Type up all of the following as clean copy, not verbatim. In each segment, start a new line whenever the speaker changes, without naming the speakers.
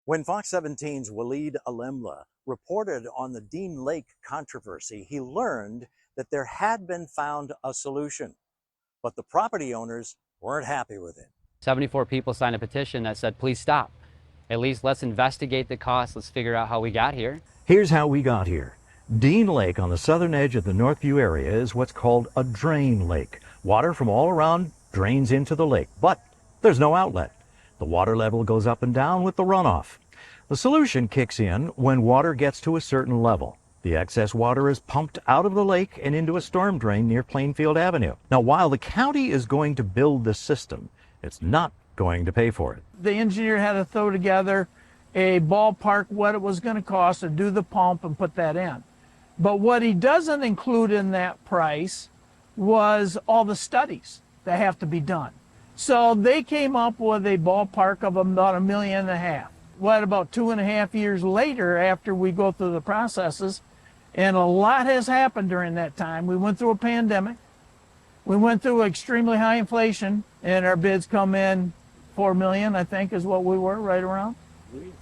When Fox 17's Waleed Alimla reported on the Dean Lake controversy, he learned that there had been found a solution, but the property owners weren't happy with it.
74 people signed a petition that said, please stop. At least let's investigate the cost. Let's figure out how we got here.
Here's how we got here. Dean Lake on the southern edge of the Northview area is what's called a drain lake. Water from all around drains into the lake, but there's no outlet. The water level goes up and down with the runoff. The solution kicks in when water gets to a certain level. The excess water is pumped out of the lake and into a storm drain near Plainfield Avenue. Now, while the county is going to build the system, it's not going to pay for it.
The engineer had to throw together a ballpark what it was going to cost to do the pump and put that in. But what he doesn't include in that price was all the studies that have to be done. So they came up with a ballpark of about $1.5 million. What, about 2.5 years later, after we go through the processes, and a lot has happened during that time. We went through a pandemic. We went through extremely high inflation, and our bids come in $4 million, I think, is what we were, right around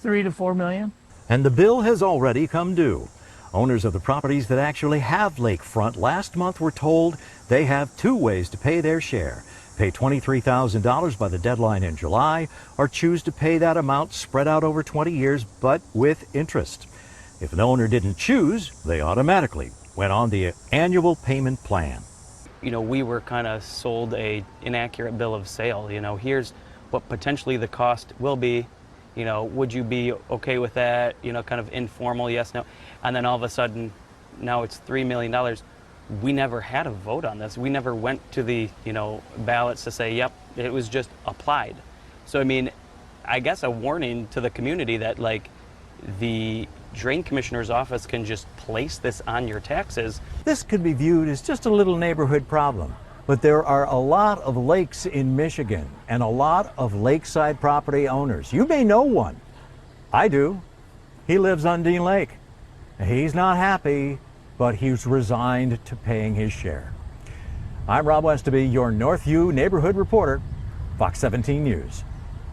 $3 to $4 million.
And the bill has already come due. Owners of the properties that actually have lakefront last month were told they have two ways to pay their share. Pay $23,000 by the deadline in July, or choose to pay that amount spread out over 20 years, but with interest. If an owner didn't choose, they automatically went on the annual payment plan.
You know, we were kind of sold a inaccurate bill of sale. You know, here's what potentially the cost will be. You know, would you be okay with that? You know, kind of informal, yes, no. And then all of a sudden, now it's $3 million. We never had a vote on this. We never went to the, ballots to say, yep, it was just applied. So, I mean, I guess a warning to the community that, like, the drain commissioner's office can just place this on your taxes.
This could be viewed as just a little neighborhood problem, but there are a lot of lakes in Michigan and a lot of lakeside property owners. You may know one. I do. He lives on Dean Lake. He's not happy, but he's resigned to paying his share. I'm Rob Westerby, your Northview neighborhood reporter, Fox 17 News.